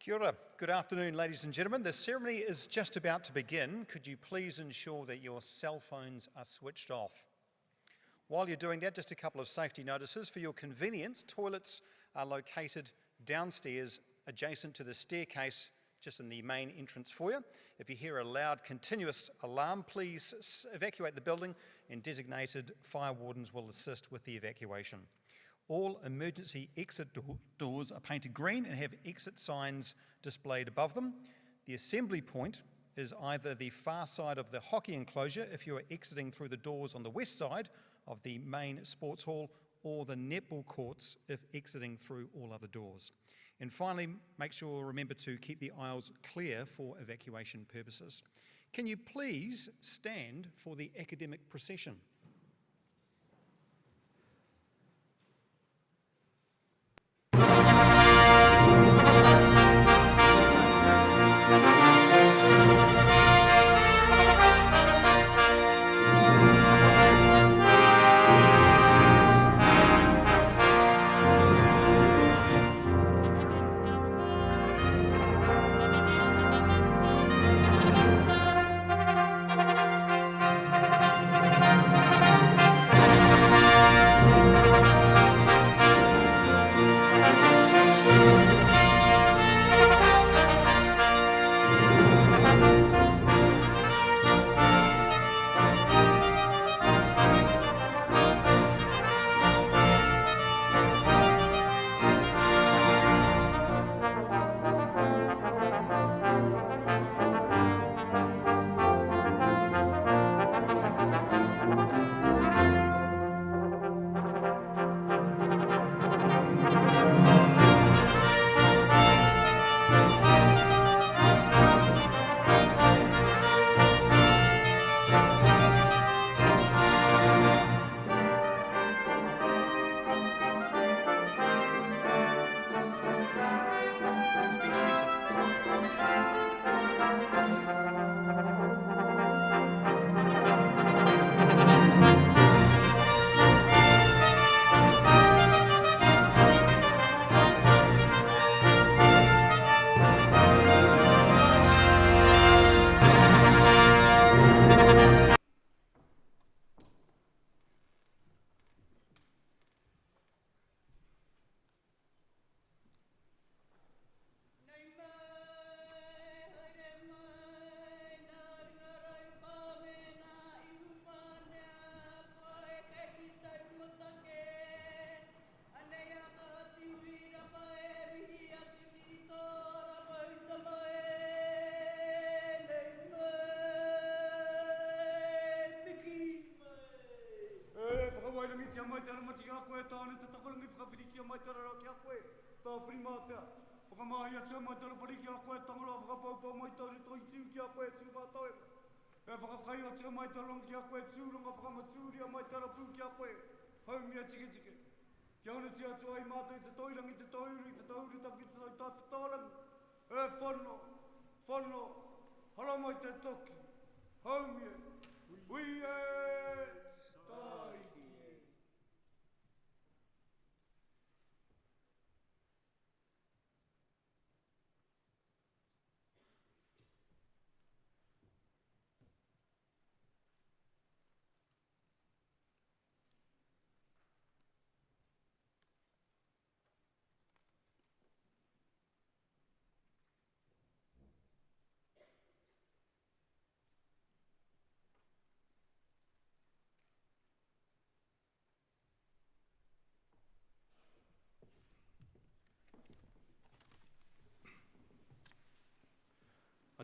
Kia ora. Good afternoon, ladies and gentlemen. The ceremony is just about to begin. Could you please ensure that your cell phones are switched off? While you're doing that, just a couple of safety notices. For your convenience, toilets are located downstairs adjacent to the staircase just in the main entrance foyer. If you hear a loud continuous alarm, please evacuate the building and designated fire wardens will assist with the evacuation. All emergency exit doors are painted green and have exit signs displayed above them. The assembly point is either the far side of the hockey enclosure if you are exiting through the doors on the west side of the main sports hall, or the netball courts if exiting through all other doors. And finally, remember to keep the aisles clear for evacuation purposes. Can you please stand for the academic procession?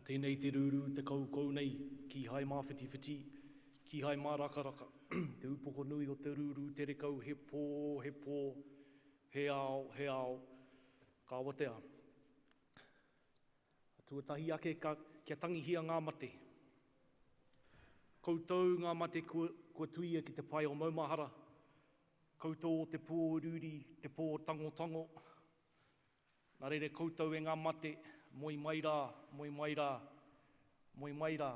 tēnei te rūru te kaukau nei, ki hai mā whiti, ki hai mā raka. Te upoko nui o te rūru, te rekau, he pō, he ao, ka watea. Tuatahi ake kia tangihia ngā mate. Koutou ngā mate kua tuia ki te pai o maumahara. Koutou o te pō rūri, te pō tangotango. Nā reire koutou e ngā mate, moi mai rā.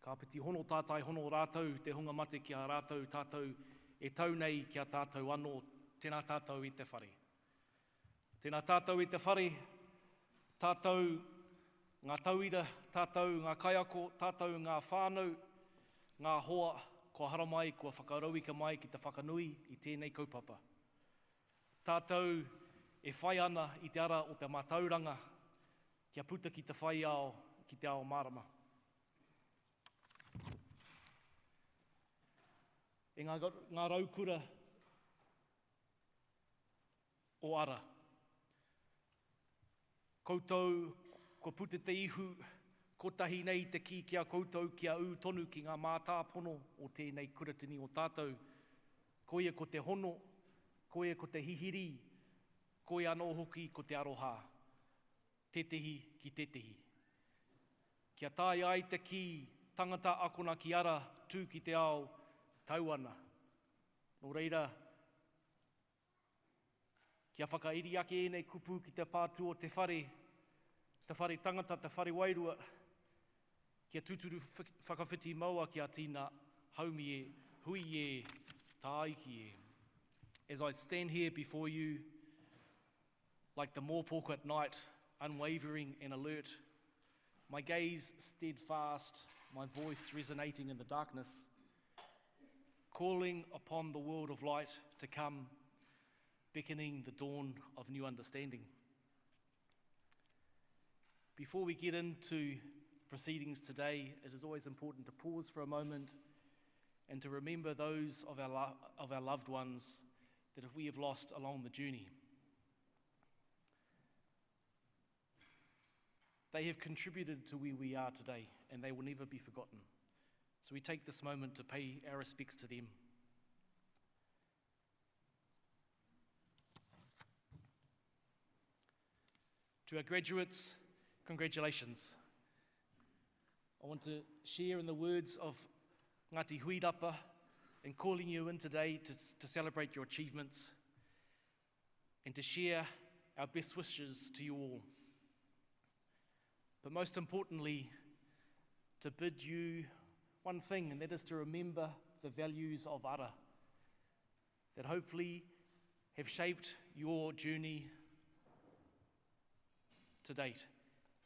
Ka piti hono tātai, hono rātou, te hunga mate ki a rātou, tātou e tau nei ki a tātou anō, tēnā tātou i te whare. Tēnā tātou i te whare, tātou ngā tauira, tātou ngā kaiako, tātou ngā whānau, ngā hoa, kua hara mai, kua whakarauika mai ki te whakanui i tēnei kaupapa. Tātou e whai ana i te ara o te mātauranga, kia puta ki te whai ao, ki te ao marama. E ngā raukura o ara. Koutou, kua puta te ihu, kotahi nei te ki kia koutou kia tonu ki ngā mātāpono o tēnei kuratini o tātou. Koia ko te hono, koia ko te hihiri, koia anō hoki ko te aroha. Tetehi ki tetehi. Kia tāi ai te ki, tangata akona ki ara, tū ki te ao, tauana. Nō reira, kia whakairi ake enei kupu ki te pātu o te whare tangata, te whare wairua, kia tūturu whakawhiti maua ki a tīna haumi e, hui e, tāiki e. As I stand here before you, like the mōpoko at night, unwavering and alert, my gaze steadfast, my voice resonating in the darkness, calling upon the world of light to come, beckoning the dawn of new understanding. Before we get into proceedings today, it is always important to pause for a moment and to remember those of our loved ones that we have lost along the journey. They have contributed to where we are today, and they will never be forgotten. So we take this moment to pay our respects to them. To our graduates, congratulations. I want to share in the words of Ngāti Huirapa in calling you in today to celebrate your achievements and to share our best wishes to you all. But most importantly, to bid you one thing, and that is to remember the values of Ara that hopefully have shaped your journey to date.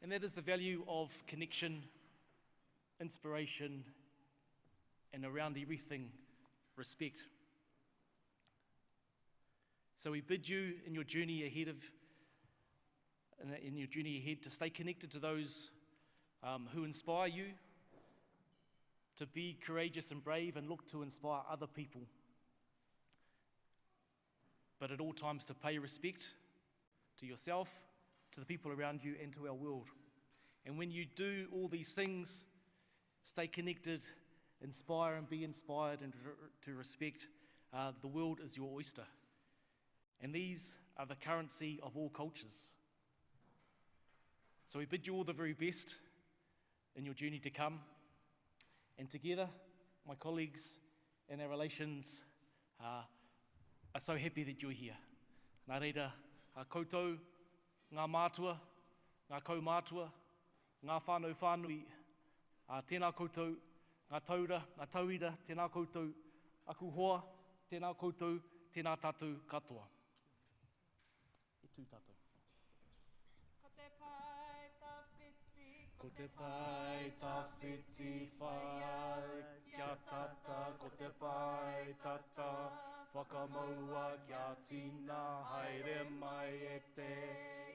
And that is the value of connection, inspiration, and around everything, respect. So we bid you in your journey ahead to stay connected to those who inspire you, to be courageous and brave and look to inspire other people. But at all times to pay respect to yourself, to the people around you, and to our world. And when you do all these things, stay connected, inspire and be inspired, and to respect, the world is your oyster. And these are the currency of all cultures. So we bid you all the very best in your journey to come. And together, my colleagues and our relations are so happy that you're here. Nā reira, koutou, ngā mātua, ngā kaumātua, ngā whānui, tēnā koutou, ngā taura, ngā tauira, tēnā koutou, aku hoa, tēnā koutou, tēnā tātou katoa. E tū tātou. Ko te pai tā whiti whai, kia tata, ko te pai tata, whakamaua kia tina, haere mai e te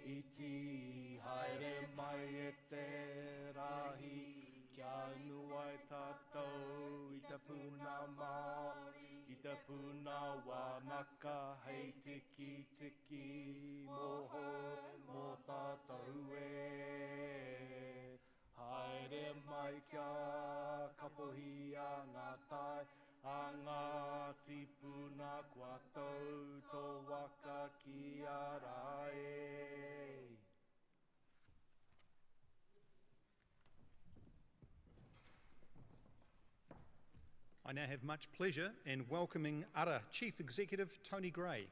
iti, haere mai e te rahi, kia inuai tātou, i te puna Māori, i te puna wānaka, hei tiki, moho, mō tātou e. haere mai kia kapohi a ngā tai, a ngā tipuna kua tau tō waka ki ara e. I now have much pleasure in welcoming Ara Chief Executive Tony Gray.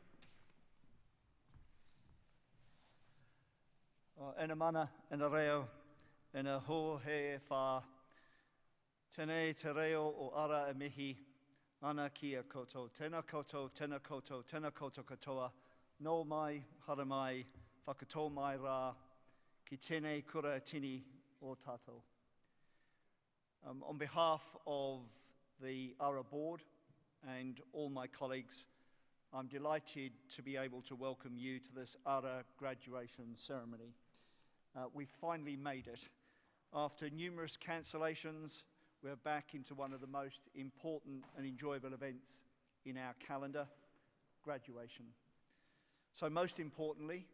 Ena mana, ena reo, ena ho he whā. Tēnei te reo o ara e mihi, ana ki a koutou. Tēnā koutou, tēnā koutou, tēnā koutou katoa. No mai, hara mai, whakatō mai rā, ki tēnei kura tini o tātou. On behalf of the Ara board and all my colleagues, I'm delighted to be able to welcome you to this Ara graduation ceremony. We finally made it. After numerous cancellations, we're back into one of the most important and enjoyable events in our calendar, graduation. So most importantly,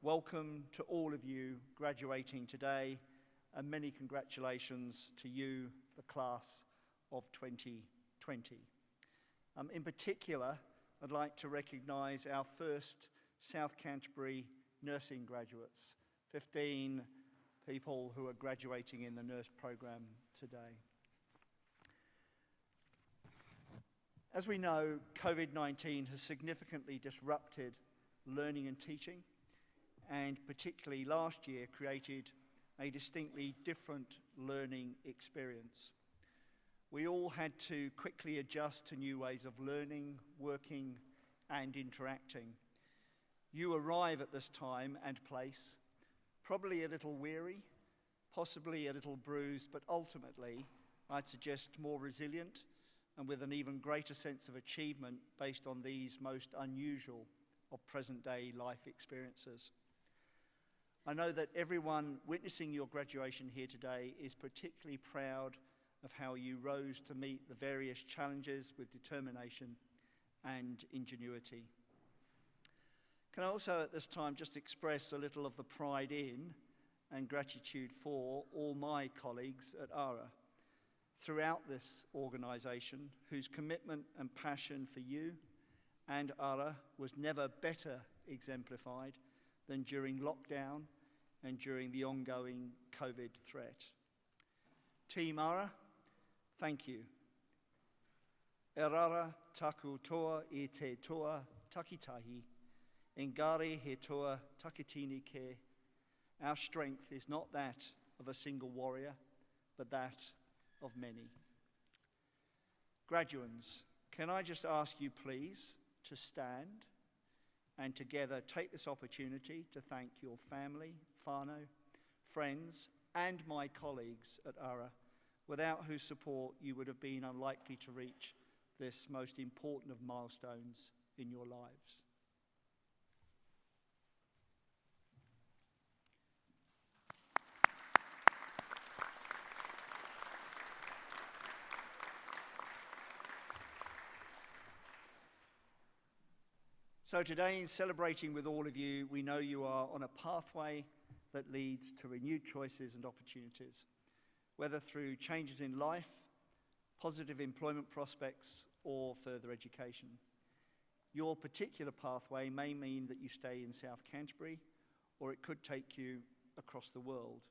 welcome to all of you graduating today, and many congratulations to you, the class of 2020. In particular, I'd like to recognise our first South Canterbury nursing graduates, 15 people who are graduating in the nurse program today. As we know, COVID-19 has significantly disrupted learning and teaching, and particularly last year created a distinctly different learning experience. We all had to quickly adjust to new ways of learning, working, and interacting. You arrive at this time and place, probably a little weary, possibly a little bruised, but ultimately, I'd suggest more resilient and with an even greater sense of achievement based on these most unusual of present-day life experiences. I know that everyone witnessing your graduation here today is particularly proud of how you rose to meet the various challenges with determination and ingenuity. Can I also at this time just express a little of the pride in and gratitude for all my colleagues at Ara throughout this organisation, whose commitment and passion for you and Ara was never better exemplified than during lockdown and during the ongoing COVID threat. Team Ara, thank you. E rara taku toa I te toa takitahi, engari he toa takitini ke. Our strength is not that of a single warrior, but that of many. Graduands, can I just ask you please to stand and together take this opportunity to thank your family, whānau, friends, and my colleagues at Ara, without whose support you would have been unlikely to reach this most important of milestones in your lives. So today, in celebrating with all of you, we know you are on a pathway that leads to renewed choices and opportunities, whether through changes in life, positive employment prospects, or further education. Your particular pathway may mean that you stay in South Canterbury, or it could take you across the world.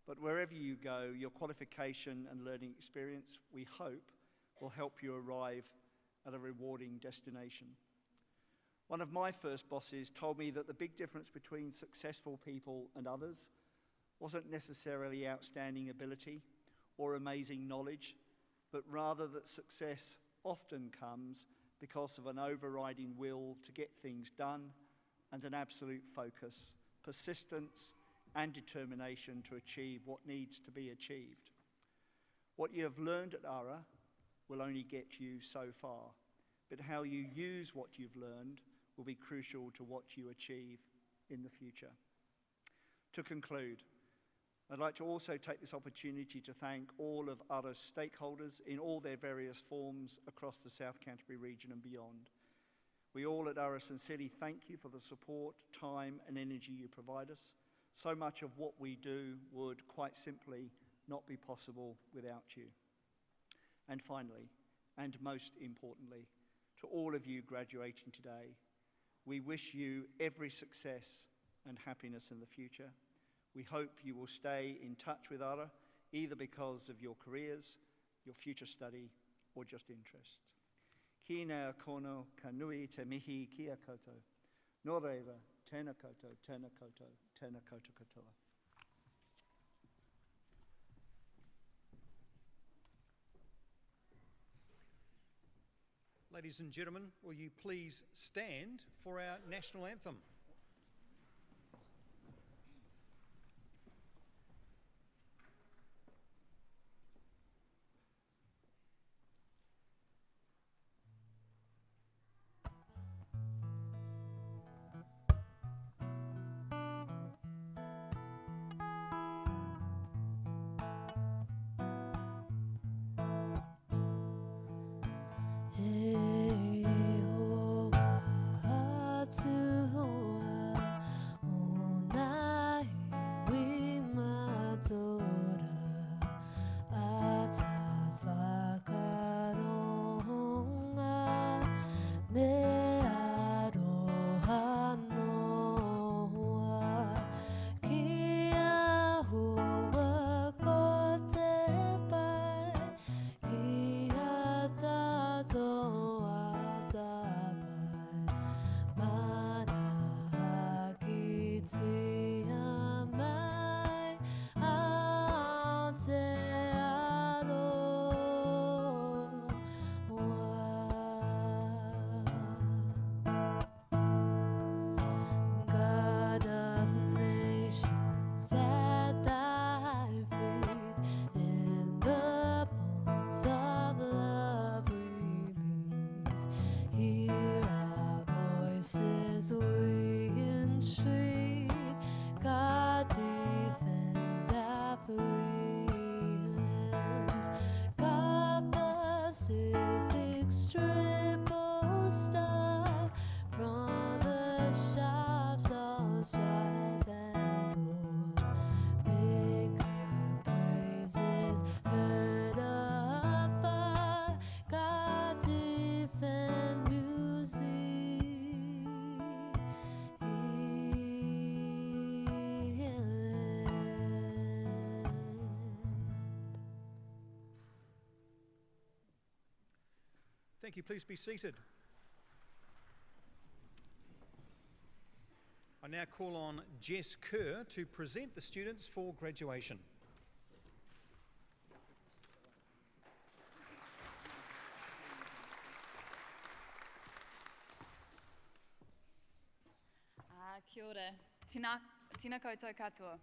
But wherever you go, your qualification and learning experience, we hope, will help you arrive at a rewarding destination. One of my first bosses told me that the big difference between successful people and others wasn't necessarily outstanding ability or amazing knowledge, but rather that success often comes because of an overriding will to get things done and an absolute focus, persistence, and determination to achieve what needs to be achieved. What you have learned at Ara will only get you so far, but how you use what you've learned will be crucial to what you achieve in the future. To conclude, I'd like to also take this opportunity to thank all of Ara's stakeholders in all their various forms across the South Canterbury region and beyond. We all at Ara sincerely thank you for the support, time and energy you provide us, So much of what we do would quite simply not be possible without you. And finally, and most importantly, to all of you graduating today, we wish you every success and happiness in the future. We hope you will stay in touch with Ara, either because of your careers, your future study, or just interest. Ki ngā kono ka nui te mihi kia koutou. Nō reira, tēnā koutou, tēnā koutou, tēnā koutou katoa. Ladies and gentlemen, will you please stand for our national anthem? Thank you. Please be seated. I now call on Jess Kerr to present the students for graduation. Kia ora. Tēnā koutou katoa.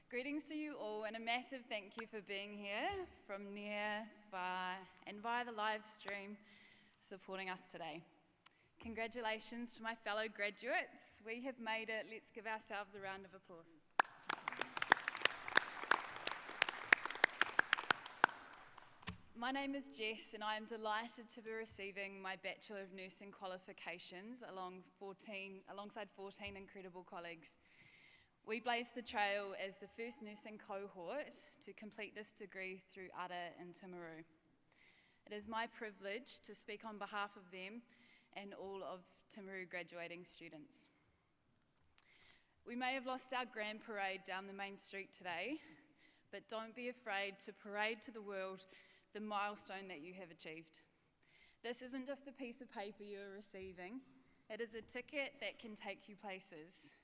Greetings to you all and a massive thank you for being here from near, far and via the live stream supporting us today. Congratulations to my fellow graduates. We have made it. Let's give ourselves a round of applause. My name is Jess and I am delighted to be receiving my Bachelor of Nursing qualifications alongside 14 incredible colleagues. We blazed the trail as the first nursing cohort to complete this degree through Ara Timaru. It is my privilege to speak on behalf of them and all of Timaru graduating students. We may have lost our grand parade down the main street today, but don't be afraid to parade to the world the milestone that you have achieved. This isn't just a piece of paper you are receiving, it is a ticket that can take you places,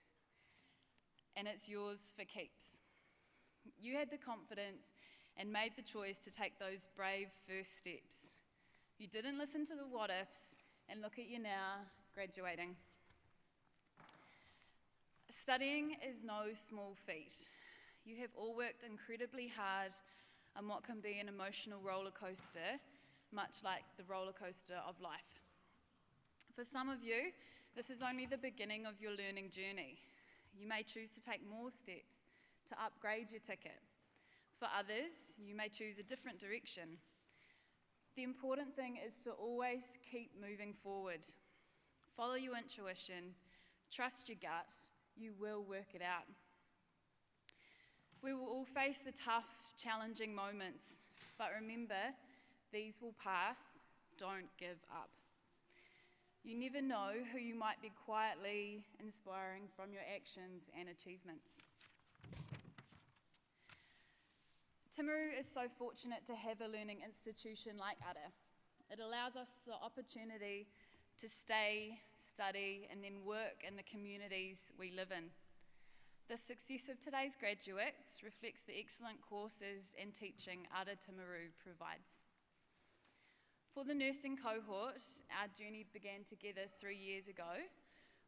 and it's yours for keeps. You had the confidence and made the choice to take those brave first steps. You didn't listen to the what ifs, and look at you now, graduating. Studying is no small feat. You have all worked incredibly hard on what can be an emotional roller coaster, much like the roller coaster of life. For some of you, this is only the beginning of your learning journey. You may choose to take more steps to upgrade your ticket. For others, you may choose a different direction. The important thing is to always keep moving forward. Follow your intuition, trust your gut, you will work it out. We will all face the tough, challenging moments, but remember, these will pass. Don't give up. You never know who you might be quietly inspiring from your actions and achievements. Timaru is so fortunate to have a learning institution like Ara. It allows us the opportunity to stay, study, and then work in the communities we live in. The success of today's graduates reflects the excellent courses and teaching Ara Timaru provides. For the nursing cohort, our journey began together 3 years ago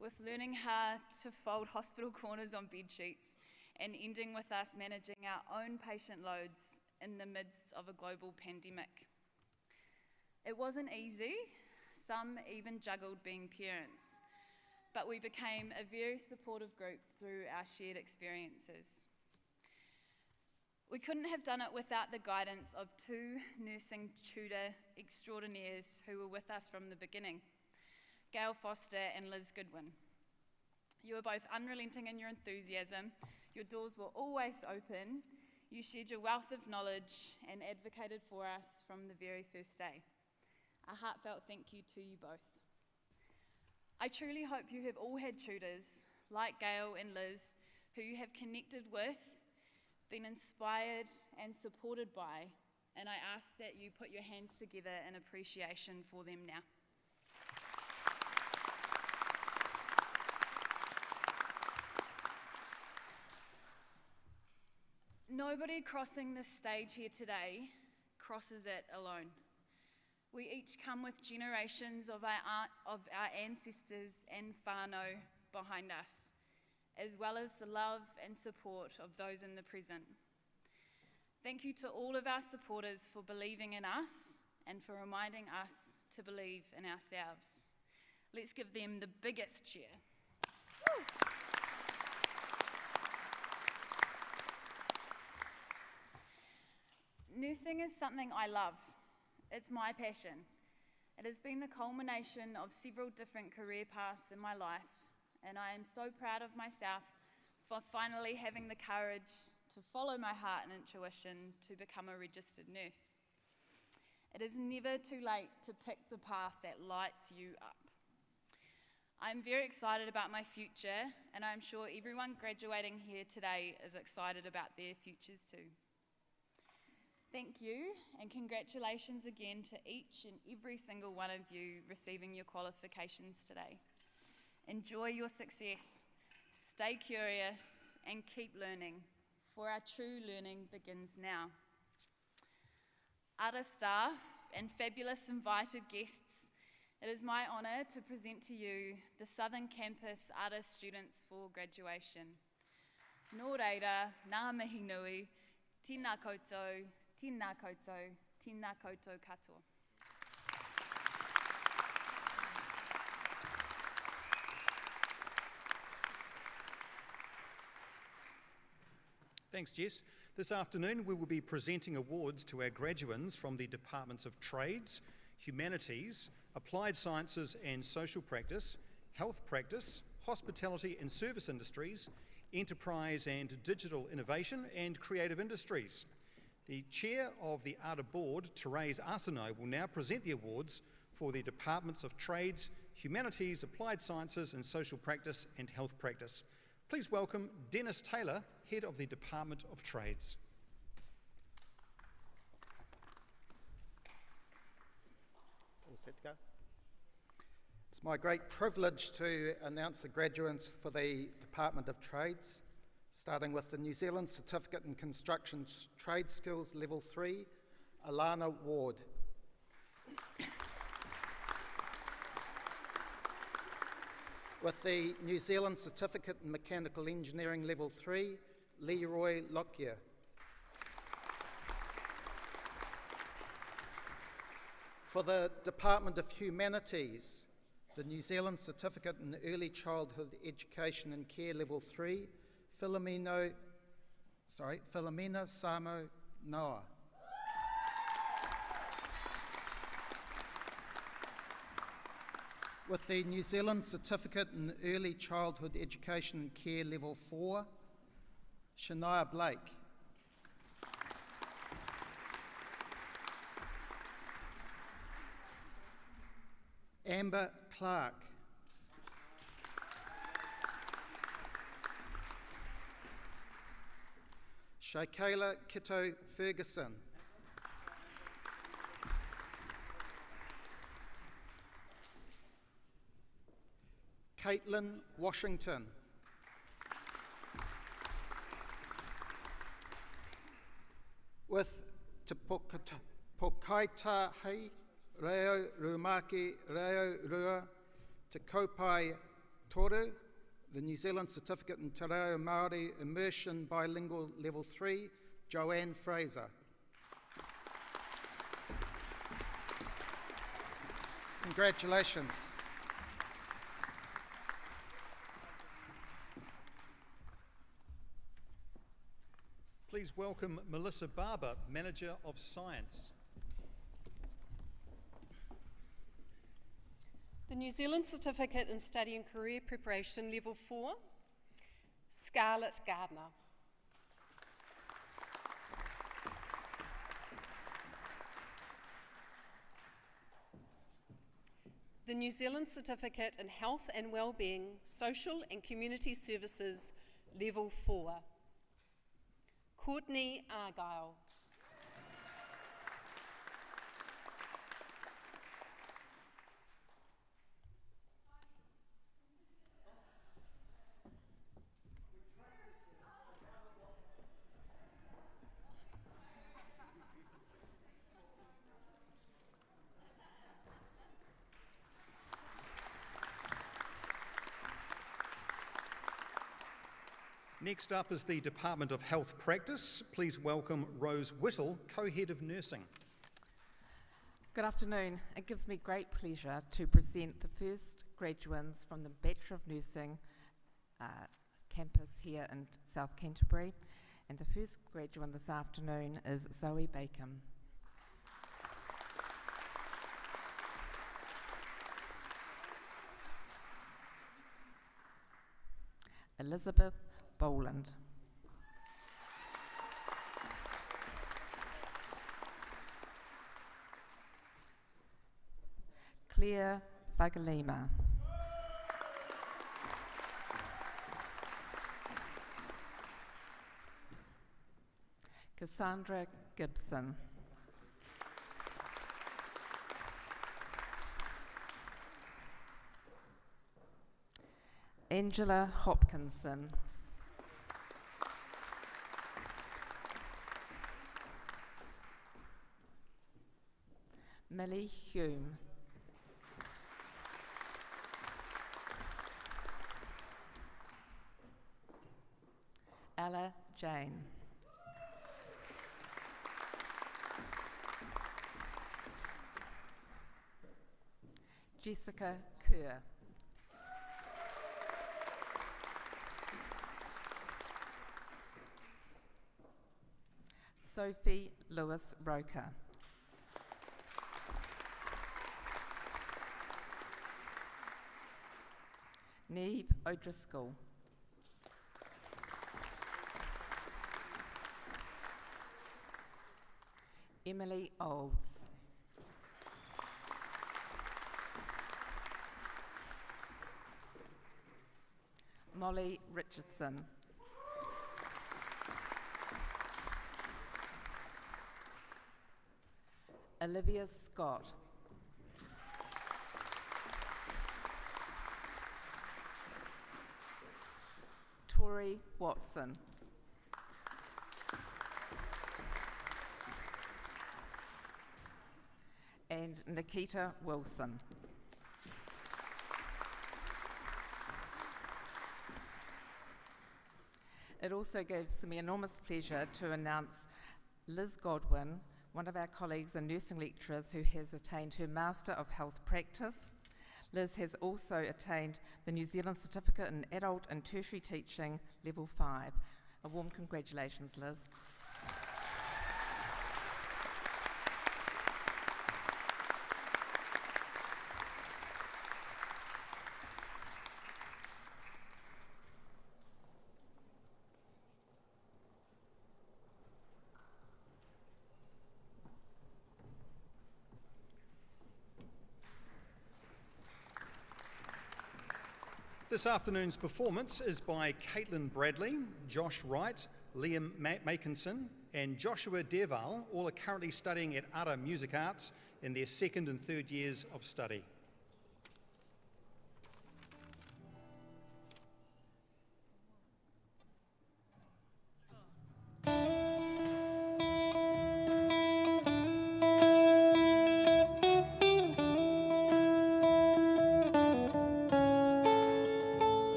with learning how to fold hospital corners on bed sheets and ending with us managing our own patient loads in the midst of a global pandemic. It wasn't easy. Some even juggled being parents, but we became a very supportive group through our shared experiences. We couldn't have done it without the guidance of 2 nursing tutor extraordinaires who were with us from the beginning, Gail Foster and Liz Goodwin. You were both unrelenting in your enthusiasm, your doors were always open, you shared your wealth of knowledge and advocated for us from the very first day. A heartfelt thank you to you both. I truly hope you have all had tutors like Gail and Liz who you have connected with, been inspired and supported by, and I ask that you put your hands together in appreciation for them now. Nobody crossing this stage here today crosses it alone. We each come with generations of our ancestors and whānau behind us, as well as the love and support of those in the present. Thank you to all of our supporters for believing in us and for reminding us to believe in ourselves. Let's give them the biggest cheer. Woo! Nursing is something I love. It's my passion. It has been the culmination of several different career paths in my life, and I am so proud of myself for finally having the courage to follow my heart and intuition to become a registered nurse. It is never too late to pick the path that lights you up. I'm very excited about my future, and I'm sure everyone graduating here today is excited about their futures too. Thank you, and congratulations again to each and every single one of you receiving your qualifications today. Enjoy your success, stay curious, and keep learning, for our true learning begins now. Ara staff and fabulous invited guests, it is my honour to present to you the Southern Campus Ara students for graduation. Nō reira, ngā mihi nui, tēnā koutou, tēnā koutou, tēnā koutou katoa. Thanks, Jess. This afternoon we will be presenting awards to our graduands from the Departments of Trades, Humanities, Applied Sciences and Social Practice, Health Practice, Hospitality and Service Industries, Enterprise and Digital Innovation, and Creative Industries. The Chair of the Ara Board, Therese Arsenault, will now present the awards for the Departments of Trades, Humanities, Applied Sciences and Social Practice, and Health Practice. Please welcome Dennis Taylor, Head of the Department of Trades. All set to go? It's my great privilege to announce the graduates for the Department of Trades, starting with the New Zealand Certificate in Construction Trade Skills Level 3, Alana Ward. With the New Zealand Certificate in Mechanical Engineering Level 3, Leroy Lockyer. For the Department of Humanities, the New Zealand Certificate in Early Childhood Education and Care Level 3, Philomena Samo Noah. With the New Zealand Certificate in Early Childhood Education and Care Level 4, Shania Blake. Amber Clark. Shaykayla Kitto Ferguson. Caitlin Washington. With Te Pokaitahi Reo Rumaki Reo Rua Te Kaupai Toru, the New Zealand Certificate in Te Reo Māori Immersion Bilingual Level 3, Joanne Fraser. Congratulations. Please welcome Melissa Barber, Manager of Science. The New Zealand Certificate in Study and Career Preparation Level 4, Scarlett Gardner. The New Zealand Certificate in Health and Wellbeing, Social and Community Services Level 4, Courtney Argyle. Next up is the Department of Health Practice. Please welcome Rose Whittle, Co-Head of Nursing. Good afternoon. It gives me great pleasure to present the first graduates from the Bachelor of Nursing campus here in South Canterbury. And the first graduate this afternoon is Zoe Bacon. Elizabeth Boland. Claire Vagalima. Cassandra Gibson. Angela Hopkinson. Millie Hume. Ella Jane. Jessica Kerr. Sophie Lewis Roker. Neve O'Driscoll. Emily Olds. Molly Richardson. Olivia Scott. Tori Watson. And Nikita Wilson. It also gives me enormous pleasure to announce Liz Godwin, one of our colleagues and nursing lecturers who has attained her Master of Health Practice. Liz has also attained the New Zealand Certificate in Adult and Tertiary Teaching Level 5. A warm congratulations, Liz. This afternoon's performance is by Caitlin Bradley, Josh Wright, Liam Makinson and Joshua Deval. All are currently studying at Ara Music Arts in their second and third years of study.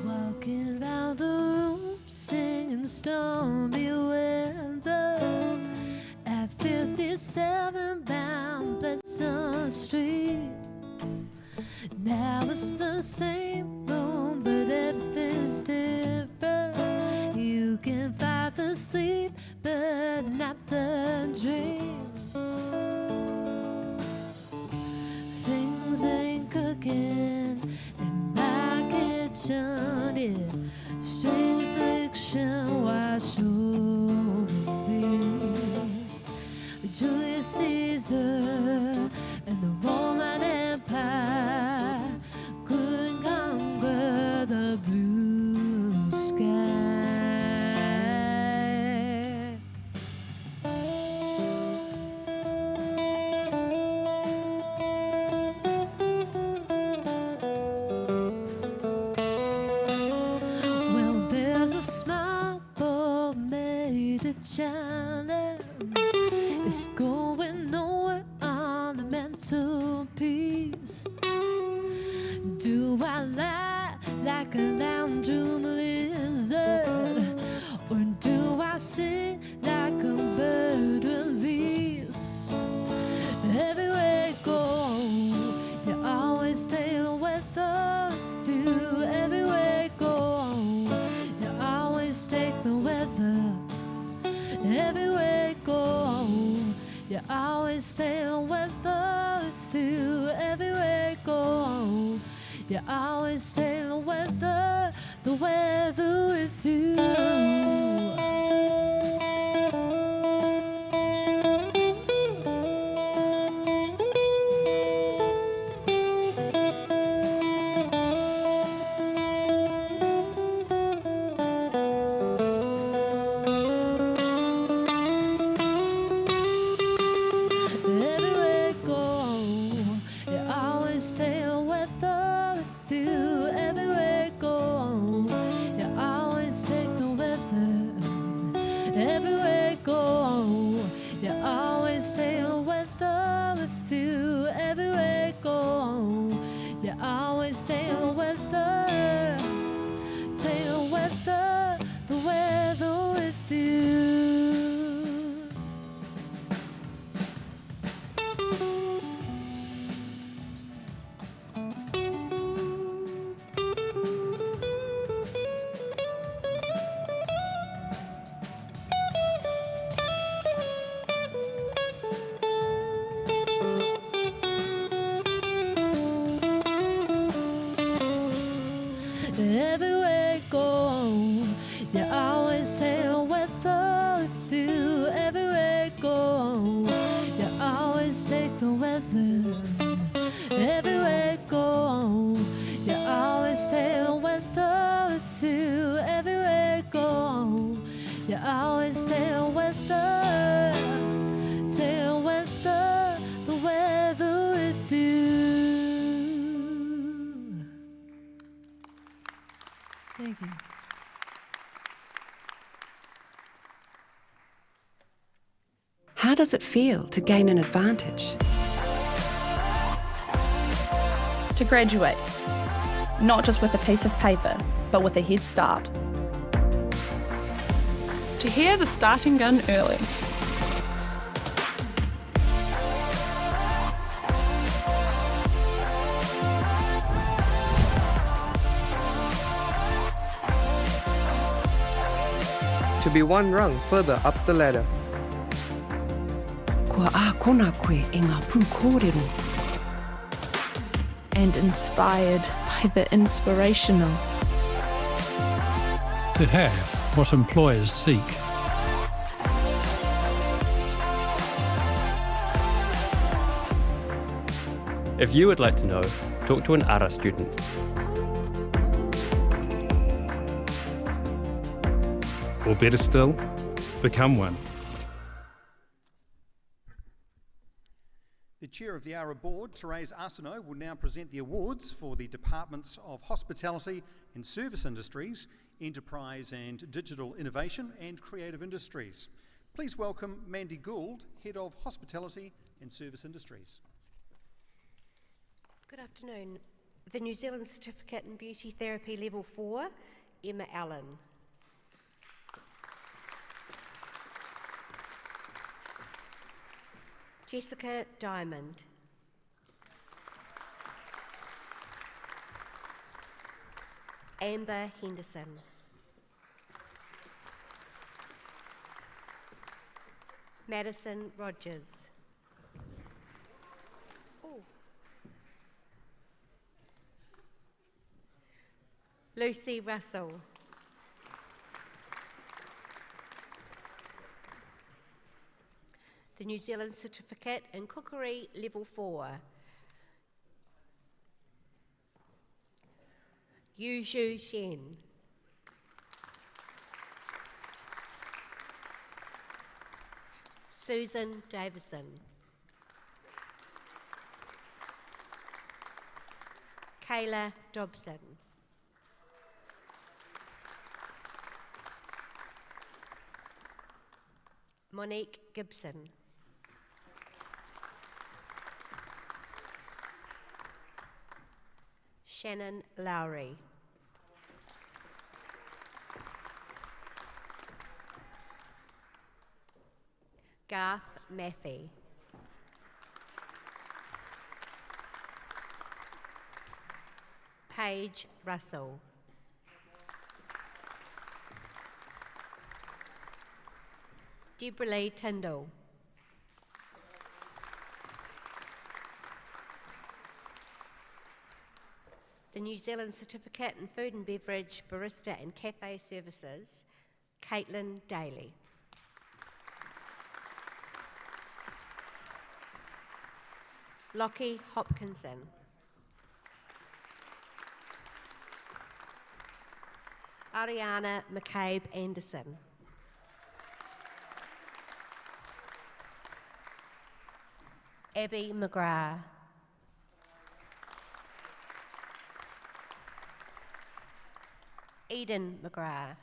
Walking round the room, singing stormy weather. At 57 bound Pleasant Street. Now it's the same room, but everything's different. You can fight the sleep, but not the dream. Things ain't cooking in my kitchen, yeah. Strange affliction wash over me. Julius Caesar and the Roman Empire couldn't conquer the blue sky. Well, there's a small bowl made of China. It's going nowhere on the mantelpiece. Do I lie like a lounge-room lizard, or do I sing like a bird released? Everywhere you go, you always take the weather with you. Everywhere you go, you always take the weather. Everywhere you go, you always take the weather with you. Everywhere you go, you always take the weather with you. Everywhere you go, you always take the weather with you. Everywhere you go, you always take the weather. Everywhere you go, you always take the weather with you. Everywhere you go, you always take the weather. Take the weather with you. Everywhere you go, you always take the weather with you. Everywhere you go, you always take the weather. Everywhere you go, you always take the weather with you. Everywhere you go, you always take the weather. Take the weather with you. Thank you. How does it feel to gain an advantage? To graduate, not just with a piece of paper, but with a head start. To hear the starting gun early. To be one rung further up the ladder. Kua a kona koe e ngā pū kōrero. And inspired by the inspirational. To have what employers seek. If you would like to know, talk to an Ara student. Or better still, become one. The Chair of the Ara Board, Therese Arsenault, will now present the awards for the Departments of Hospitality and Service Industries, Enterprise and Digital Innovation and Creative Industries. Please welcome Mandy Gould, Head of Hospitality and Service Industries. Good afternoon. The New Zealand Certificate in Beauty Therapy Level 4, Emma Allen. Jessica Diamond. Amber Henderson. Madison Rogers. Lucy Russell. The New Zealand Certificate in Cookery Level 4. Yu Zhu Shen. Susan Davison. Kayla Dobson. Monique Gibson. Shannon Lowry. Garth Maffey. Paige Russell. Deborah Lee Tyndall. The New Zealand Certificate in Food and Beverage, Barista and Cafe Services, Caitlin Daly. Lockie Hopkinson. Ariana McCabe Anderson. Abby McGrath. Eden McGrath.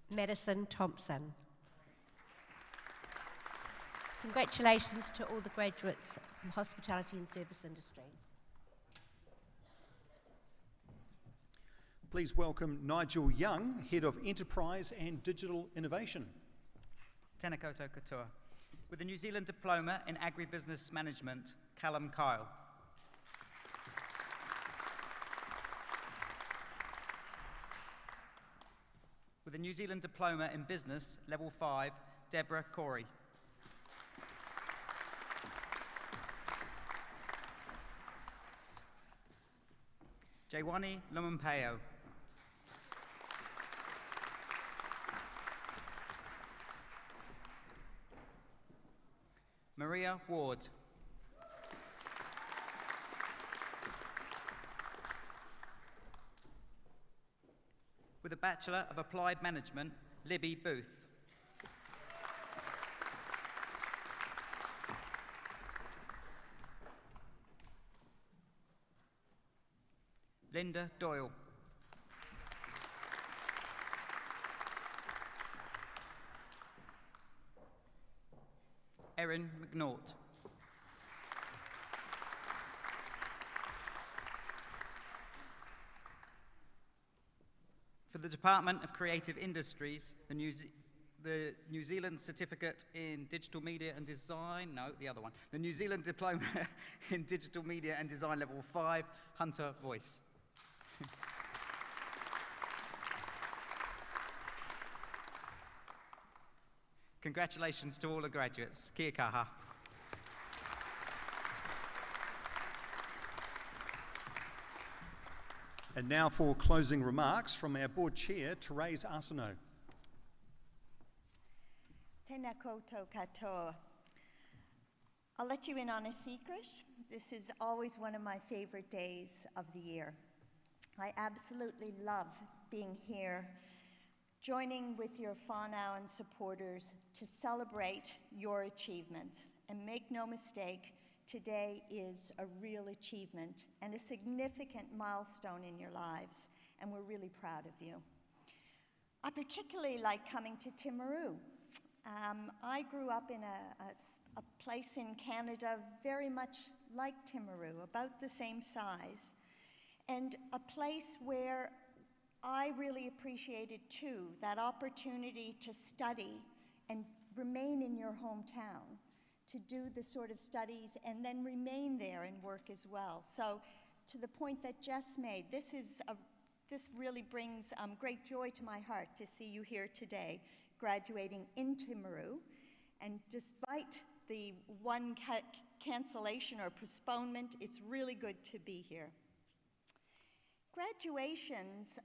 Madison Thompson. Congratulations to all the graduates from hospitality and service industry. Please welcome Nigel Young, Head of Enterprise and Digital Innovation. Tēnā koutou katoa. With a New Zealand Diploma in Agribusiness Management, Callum Kyle. With a New Zealand Diploma in Business, Level 5, Deborah Corey. Jaiwani Lumampeo. Maria Ward. With a Bachelor of Applied Management, Libby Booth. Linda Doyle. Erin McNaught. For the Department of Creative Industries, the New Zealand Certificate in Digital Media and Design, no, the other one. The New Zealand Diploma in Digital Media and Design Level 5, Hunter Voice. Congratulations to all the graduates. Kia kaha. And now for closing remarks from our board chair, Therese Arsenault. Tēnā koutou katoa. I'll let you in on a secret. This is always one of my favorite days of the year. I absolutely love being here, joining with your whānau supporters to celebrate your achievements. And make no mistake, today is a real achievement and a significant milestone in your lives, and we're really proud of you. I particularly like coming to Timaru. I grew up in a place in Canada very much like Timaru, about the same size, and a place where I really appreciated too that opportunity to study and remain in your hometown, to do the sort of studies and then remain there and work as well. So to the point that Jess made, this really brings great joy to my heart to see you here today, graduating in Timaru. And despite the one cancellation or postponement, it's really good to be here. Graduations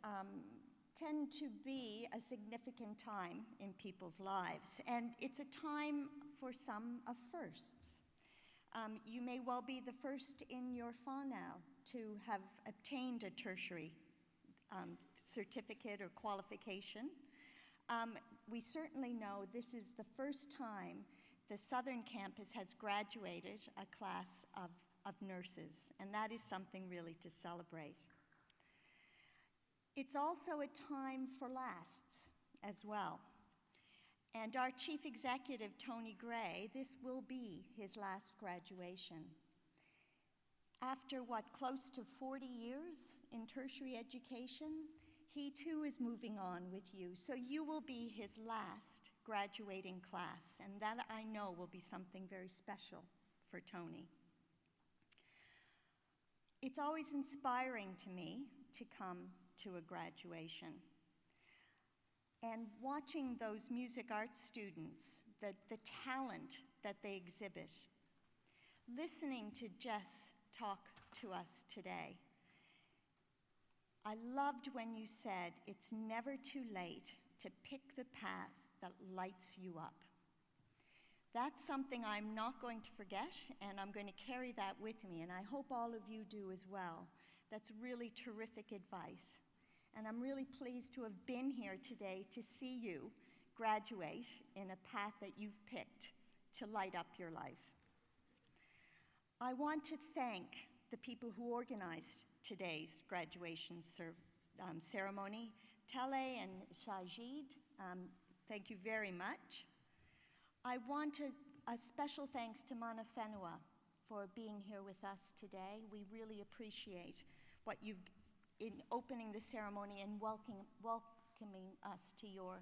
tend to be a significant time in people's lives, and it's a time for some of firsts. You may well be the first in your whānau to have obtained a tertiary certificate or qualification. We certainly know this is the first time the Southern Campus has graduated a class of nurses, and that is something really to celebrate. It's also a time for lasts as well. And our Chief Executive, Tony Gray, this will be his last graduation. After close to 40 years in tertiary education, he too is moving on with you. So you will be his last graduating class, and that I know will be something very special for Tony. It's always inspiring to me to come to a graduation. And watching those music arts students, the talent that they exhibit, listening to Jess talk to us today, I loved when you said it's never too late to pick the path that lights you up. That's something I'm not going to forget, and I'm going to carry that with me, and I hope all of you do as well. That's really terrific advice. And I'm really pleased to have been here today to see you graduate in a path that you've picked to light up your life. I want to thank the people who organized today's graduation ceremony. Tale and Shajid, thank you very much. I want a special thanks to Mana Whenua for being here with us today. We really appreciate what you've in opening the ceremony and welcoming us to your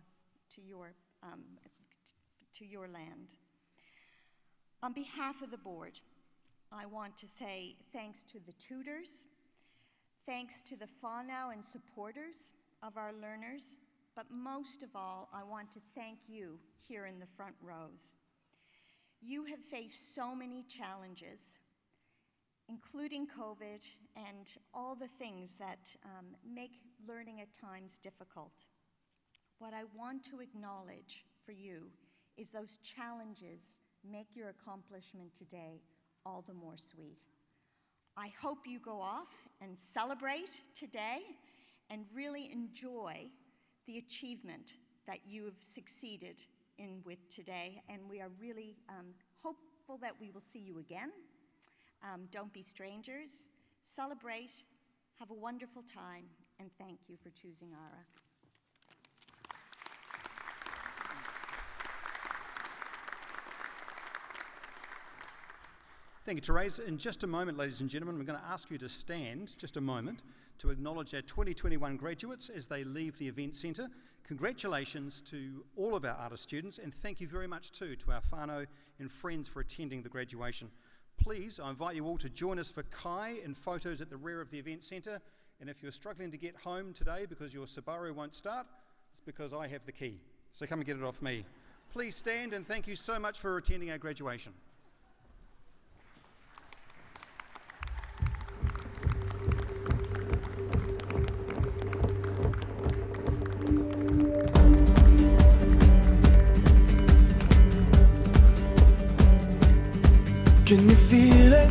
land. On behalf of the board, I want to say thanks to the tutors, thanks to the whānau and supporters of our learners, but most of all, I want to thank you here in the front rows. You have faced so many challenges, including COVID and all the things that make learning at times difficult. What I want to acknowledge for you is those challenges make your accomplishment today all the more sweet. I hope you go off and celebrate today and really enjoy the achievement that you have succeeded in with today, and we are really hopeful that we will see you again. Don't be strangers. Celebrate. Have a wonderful time. And thank you for choosing Ara. Thank you, Therese. In just a moment, ladies and gentlemen, we're going to ask you to stand just a moment to acknowledge our 2021 graduates as they leave the event centre. Congratulations to all of our artist students, and thank you very much too to our whānau and friends for attending the graduation. Please, I invite you all to join us for kai and photos at the rear of the event centre. And if you're struggling to get home today because your Subaru won't start, it's because I have the key. So come and get it off me. Please stand, and thank you so much for attending our graduation. Can you feel it?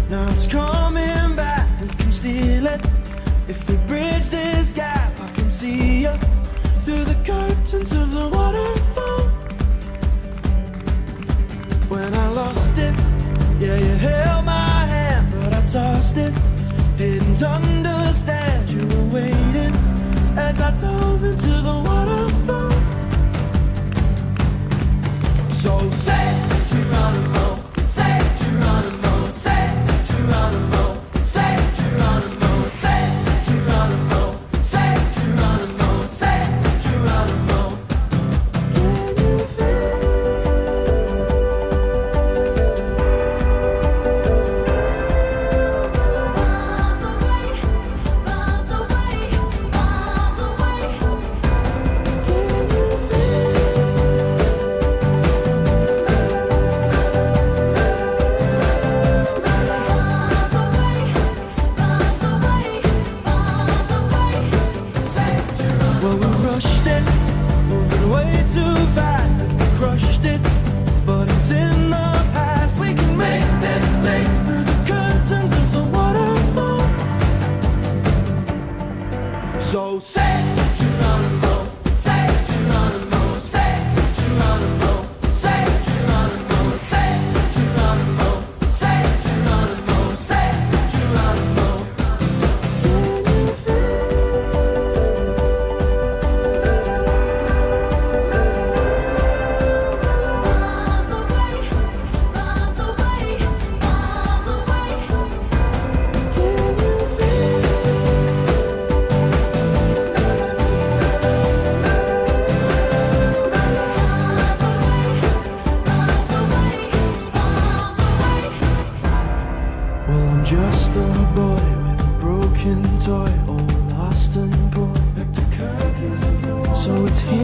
Now it's coming back, we can steal it. If we bridge this gap, I can see you through the curtains of the waterfall. When I lost it, yeah, you held my hand, but I tossed it. Didn't understand you were waiting as I dove into the waterfall. So say Geronimo, say Geronimo, say Geronimo, say Geronimo, say Geronimo, say Geronimo, say Geronimo. Can you feel? Miles away, miles away, miles away. Can you well, we rushed it, moving way too fast, and we crushed it, but it's in the past. We can make this leap through the curtains of the waterfall. So say Geronimo, say Geronimo, say Geronimo, say Geronimo, say Geronimo, say Geronimo, say Geronimo. Can you feel? Well, I'm just a boy with a broken toy.